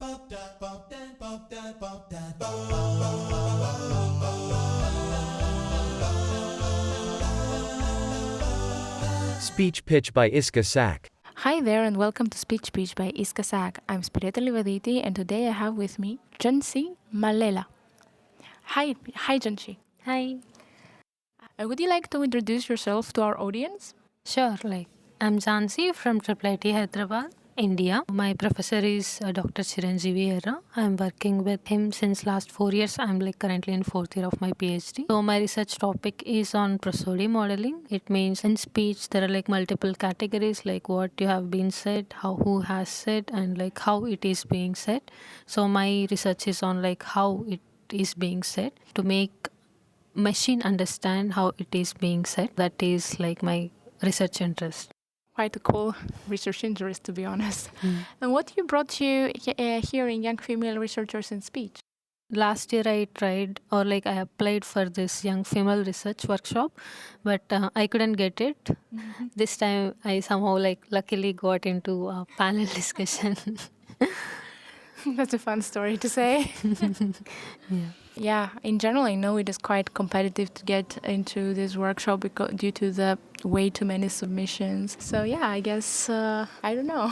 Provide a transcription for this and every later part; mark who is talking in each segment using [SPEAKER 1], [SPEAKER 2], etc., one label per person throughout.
[SPEAKER 1] Speech pitch by Iska Sak.
[SPEAKER 2] Hi there and welcome to Speech Pitch by Iska Sak. I'm Spyretta Leivaditi and today I have with me Jhansi Mallela. Hi Jhansi.
[SPEAKER 3] Hi.
[SPEAKER 2] Would you like to introduce yourself to our audience?
[SPEAKER 3] Sure, I'm Jhansi from IIIT Hyderabad, India. My professor is Dr. Jhansi. I'm working with him since last 4 years. I'm currently in 4th year of my PhD. So my research topic is on prosody modeling. It means in speech there are multiple categories like what you have been said, who has said, and how it is being said. So my research is on how it is being said to make machine understand how it is being said. That is my research interest.
[SPEAKER 2] Quite a cool research interest, to be honest. And what brought you here in Young Female Researchers in Speech?
[SPEAKER 3] Last year I tried I applied for this Young Female Research workshop, but I couldn't get it. Mm-hmm. This time I somehow luckily got into a panel discussion.
[SPEAKER 2] That's a fun story to say. Yeah, in general, I know it is quite competitive to get into this workshop due to the way too many submissions. So yeah, I guess, I don't know.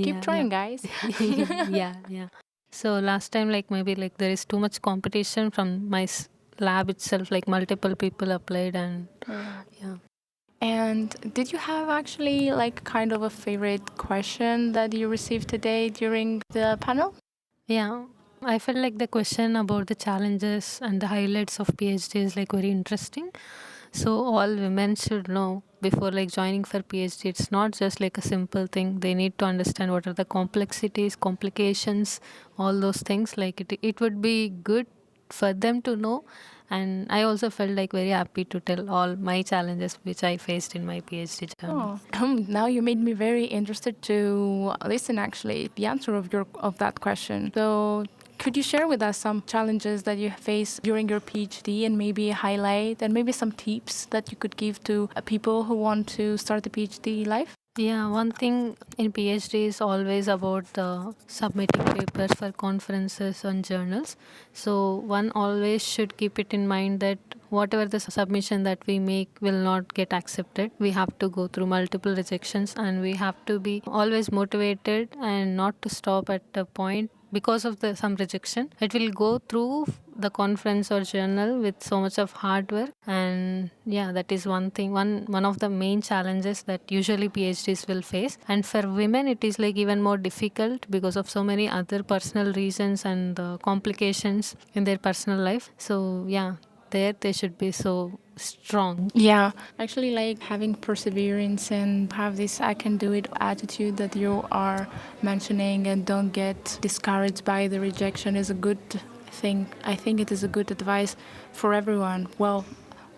[SPEAKER 2] Keep trying, guys.
[SPEAKER 3] Yeah. So last time, maybe there is too much competition from my lab itself, multiple people applied and yeah.
[SPEAKER 2] And did you have actually kind of a favorite question that you received today during the panel?
[SPEAKER 3] Yeah, I felt the question about the challenges and the highlights of PhD is very interesting. So all women should know before joining for PhD, it's not just a simple thing. They need to understand what are the complexities, complications, all those things. It would be good for them to know. And I also felt very happy to tell all my challenges which I faced in my PhD journey.
[SPEAKER 2] Now you made me very interested to listen actually the answer of that question. So could you share with us some challenges that you faced during your PhD and maybe highlight and maybe some tips that you could give to people who want to start a PhD life?
[SPEAKER 3] Yeah, one thing in PhD is always about submitting papers for conferences and journals. So one always should keep it in mind that whatever the submission that we make will not get accepted. We have to go through multiple rejections and we have to be always motivated and not to stop at a point because of some rejection. It will go through the conference or journal with so much of hard work, and yeah, that is one thing, one of the main challenges that usually PhDs will face. And for women it is even more difficult because of so many other personal reasons and complications in their personal life. So yeah, they should be so strong.
[SPEAKER 2] Yeah, actually having perseverance and have this I can do it attitude that you are mentioning and don't get discouraged by the rejection is a good thing. I think it is a good advice for everyone. Well,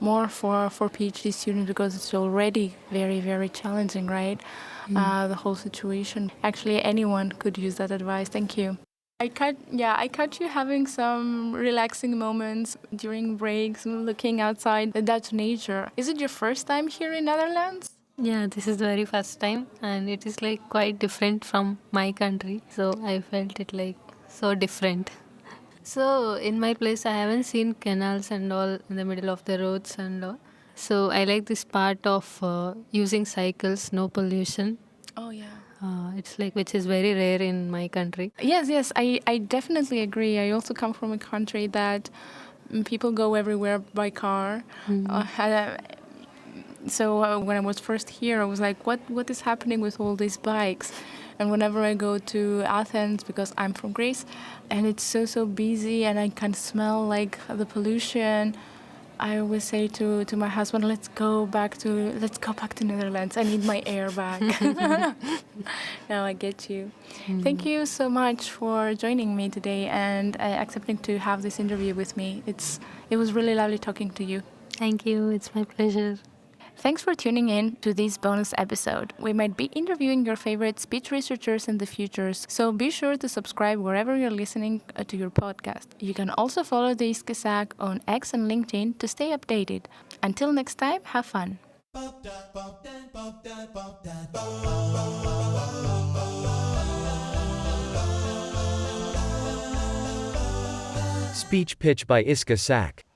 [SPEAKER 2] more for PhD students because it's already very, very challenging, right? The whole situation. Actually, anyone could use that advice. Thank you. I caught you having some relaxing moments during breaks, looking outside the Dutch nature. Is it your first time here in Netherlands?
[SPEAKER 3] Yeah, this is the very first time and it is quite different from my country. So I felt it so different. So in my place, I haven't seen canals and all in the middle of the roads and all. So I like this part of using cycles, no pollution.
[SPEAKER 2] Oh yeah.
[SPEAKER 3] It's which is very rare in my country.
[SPEAKER 2] Yes, I definitely agree. I also come from a country that people go everywhere by car. So when I was first here, I was like, what is happening with all these bikes? And whenever I go to Athens, because I'm from Greece, and it's so busy and I can smell the pollution, I always say to my husband, let's go back to Netherlands. I need my air back. Now I get you. Thank you so much for joining me today and accepting to have this interview with me. It was really lovely talking to you.
[SPEAKER 3] Thank you. It's my pleasure.
[SPEAKER 2] Thanks for tuning in to this bonus episode. We might be interviewing your favorite speech researchers in the future, so be sure to subscribe wherever you're listening to your podcast. You can also follow the Iskasak on X and LinkedIn to stay updated. Until next time, have fun.
[SPEAKER 1] Speech pitch by Iska Sak.